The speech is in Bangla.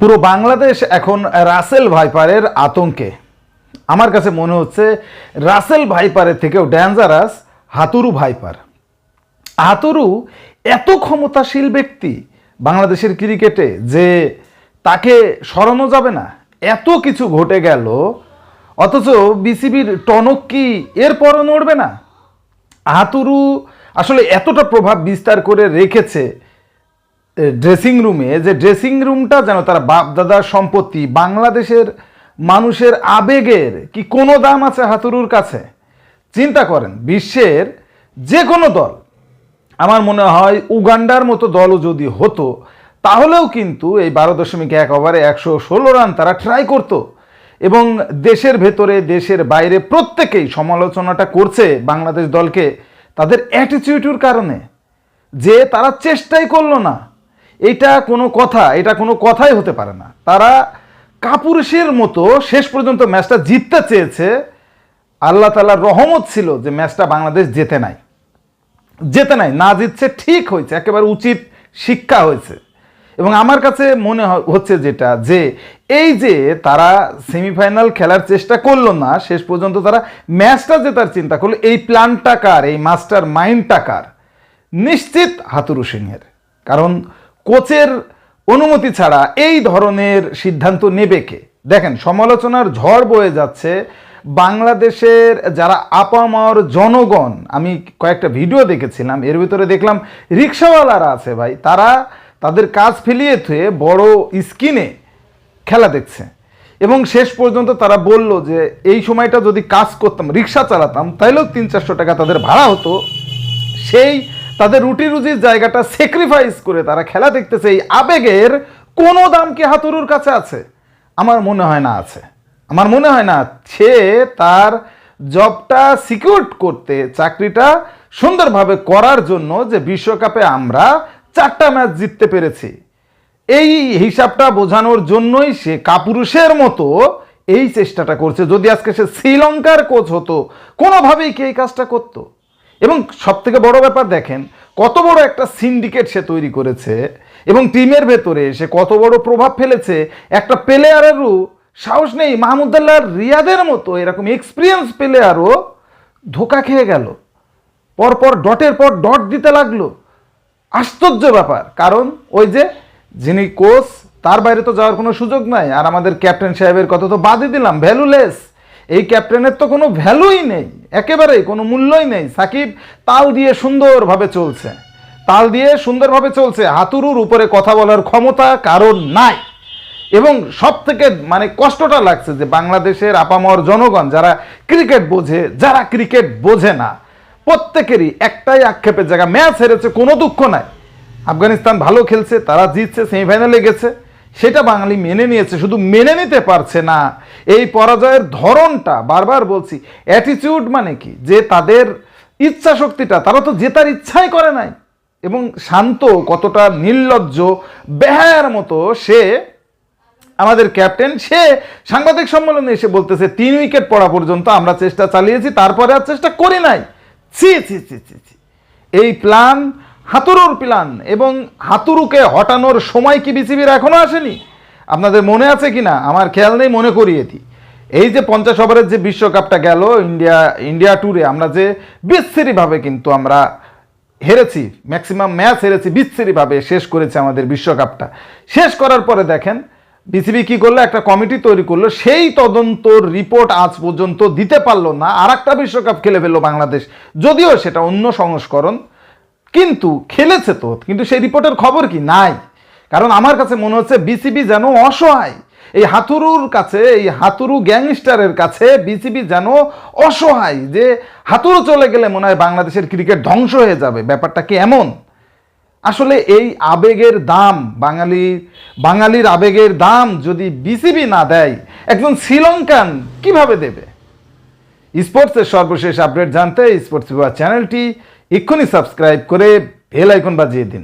পুরো বাংলাদেশ এখন রাসেল ভাইপারের আতঙ্কে। আমার কাছে মনে হচ্ছে রাসেল ভাইপারের থেকেও ডেঞ্জারাস হাতুরু ভাইপার। হাতুরু এত ক্ষমতাশীল ব্যক্তি বাংলাদেশের ক্রিকেটে যে তাকে সরানো যাবে না। এত কিছু ঘটে গেল, অথচ বিসিবির টনক কি এরপরও নড়বে না? হাতুরু আসলে এতটা প্রভাব বিস্তার করে রেখেছে ড্রেসিং রুমে, যে ড্রেসিং রুমটা যেন তার বাপ দাদার সম্পত্তি। বাংলাদেশের মানুষের আবেগের কি কোনো দাম আছে হাতুরুর কাছে? চিন্তা করেন, বিশ্বের যে কোনো দল, আমার মনে হয় উগান্ডার মতো দলও যদি হতো, তাহলেও কিন্তু এই 12.1 ওভারে 116 রান তারা ট্রাই করত। এবং দেশের ভেতরে দেশের বাইরে প্রত্যেকেই সমালোচনাটা করছে বাংলাদেশ দলকে তাদের অ্যাটিটিউডের কারণে, যে তারা চেষ্টাই করলো না। এটা কোনো কথা, এটা কোনো কথাই হতে পারে না। তারা কাপুরুষের মতো শেষ পর্যন্ত ম্যাচটা জিততে চেয়েছে। আল্লাহ তাআলার রহমত ছিল যে ম্যাচটা বাংলাদেশ জেতে নাই, না জিতছে, ঠিক হয়েছে, একেবারে উচিত শিক্ষা হয়েছে। এবং আমার কাছে মনে হচ্ছে যেটা, যে এই যে তারা সেমিফাইনাল খেলার চেষ্টা করলো না, শেষ পর্যন্ত তারা ম্যাচটা জেতার চিন্তা করলো, এই প্ল্যানটা কার, এই মাস্টার মাইন্ডটা কার? নিশ্চিত হাতুরু সিংহের। কারণ কোচের অনুমতি ছাড়া এই ধরনের সিদ্ধান্ত নেবে কে? দেখেন, সমালোচনার ঝড় বয়ে যাচ্ছে বাংলাদেশের যারা আপামর জনগণ। আমি কয়েকটা ভিডিও দেখেছিলাম, এর ভিতরে দেখলাম রিক্সাওয়ালারা আছে ভাই, তারা তাদের কাজ ফেলিয়ে থুয়ে বড় স্ক্রিনে খেলা দেখছে। এবং শেষ পর্যন্ত তারা বলল যে এই সময়টা যদি কাজ করতাম, রিক্সা চালাতাম, তাইলেও 300-400 টাকা তাদের ভাড়া হতো। সেই তাদের রুটি রুজির জায়গাটা স্যাক্রিফাইস করে তারা খেলা দেখতেছে। এই আবেগের কোনো দাম কি হাতুরুর কাছে আছে? আমার মনে হয় না আছে। আমার মনে হয় না। সে তার জবটা সিকিউর করতে, চাকরিটা সুন্দরভাবে করার জন্য, যে বিশ্বকাপে আমরা 4টা ম্যাচ জিততে পেরেছি, এই হিসাবটা বোঝানোর জন্যই সে কাপুরুষের মতো এই চেষ্টাটা করছে। যদি আজকে সে শ্রীলঙ্কার কোচ হতো, কোনোভাবেই কি এই কাজটা করতো? এবং সব থেকে বড় ব্যাপার, দেখেন কত বড় একটা সিন্ডিকেট সে তৈরি করেছে এবং টিমের ভেতরে সে কত বড় প্রভাব ফেলেছে। একটা প্লেয়ারেরও সাহস নেই, মাহমুদুল্লাহ রিয়াদের মতো এরকম এক্সপিরিয়েন্স প্লেয়ারও ধোকা খেয়ে গেল, পরপর ডটের পর ডট দিতে লাগলো। আশ্চর্য ব্যাপার। কারণ ওই যে যিনি কোচ, তার বাইরে তো যাওয়ার কোনো সুযোগ নাই। আর আমাদের ক্যাপ্টেন সাহেবের কথা তো বাদই দিলাম, ভ্যালুলেস। এই ক্যাপ্টেনের তো কোনো ভ্যালুই নেই, একেবারেই কোনো মূল্যই নেই। সাকিব তাল দিয়ে সুন্দরভাবে চলছে, হাতুরুর উপরে কথা বলার ক্ষমতা কারণ নাই। এবং সব থেকে কষ্টটা লাগছে যে বাংলাদেশের আপামর জনগণ, যারা ক্রিকেট বোঝে, যারা ক্রিকেট বোঝে না, প্রত্যেকেরই একটাই আক্ষেপের জায়গা, ম্যাচ হেরেছে কোনো দুঃখ নাই, আফগানিস্তান ভালো খেলছে, তারা জিতছে, সেমিফাইনালে গেছে, সেটা বাঙালি মেনে নিয়েছে। শুধু মেনে নিতে পারছে না এই পরাজয়ের ধরনটা। বারবার বলছি, অ্যাটিটিউড মানে কি, যে তাদের ইচ্ছা শক্তিটা, তারা তো জেতার ইচ্ছাই করে নাই। এবং শান্ত কতটা নির্লজ্জ বেহায়ার মতো সে, আমাদের ক্যাপ্টেন, সে সাংবাদিক সম্মেলনে এসে বলতেছে 3 উইকেট পড়া পর্যন্ত আমরা চেষ্টা চালিয়েছি, তারপরে আর চেষ্টা করি নাই। ছি ছি ছি ছি ছি। এই প্ল্যান হাতুরুর প্ল্যান, এবং হাতুরুকে হটানোর সময় কি বিসিবির এখনো আসেনি? আপনাদের মনে আছে কিনা আমার খেয়াল নেই, মনে করিয়ে দিই। এই যে 50 ওভারের যে বিশ্বকাপটা গেল ইন্ডিয়া ট্যুরে, আমরা যে বিচ্ছিরিভাবে কিন্তু আমরা হেরেছি, ম্যাক্সিমাম ম্যাচ হেরেছি, বিচ্ছিরিভাবে শেষ করেছে আমাদের বিশ্বকাপটা। শেষ করার পরে দেখেন বিসিবি কি করলো, একটা কমিটি তৈরি করলো, সেই তদন্তর রিপোর্ট আজ পর্যন্ত দিতে পারলো না। আর একটা বিশ্বকাপ খেলে ফেললো বাংলাদেশ, যদিও সেটা অন্য সংস্করণ, কিন্তু খেলেছে তো, কিন্তু সেই রিপোর্টের খবর কি নাই। কারণ আমার কাছে মনে হচ্ছে বিসিবি যেন অসহায় এই হাতুরুর কাছে, এই হাতুরু গ্যাংস্টারের কাছে বিসিবি যেন অসহায়, যে হাতুরু চলে গেলে মনে হয় বাংলাদেশের ক্রিকেট ধ্বংস হয়ে যাবে। ব্যাপারটা কি এমন? আসলে এই আবেগের দাম, বাঙালির আবেগের দাম যদি বিসিবি না দেয়, একজন শ্রীলঙ্কান কিভাবে দেবে? স্পোর্টসের সর্বশেষ আপডেট জানতে স্পোর্টস বিভাগ চ্যানেলটি এক্ষুনি সাবস্ক্রাইব করে বেল আইকন বাজিয়ে দিন।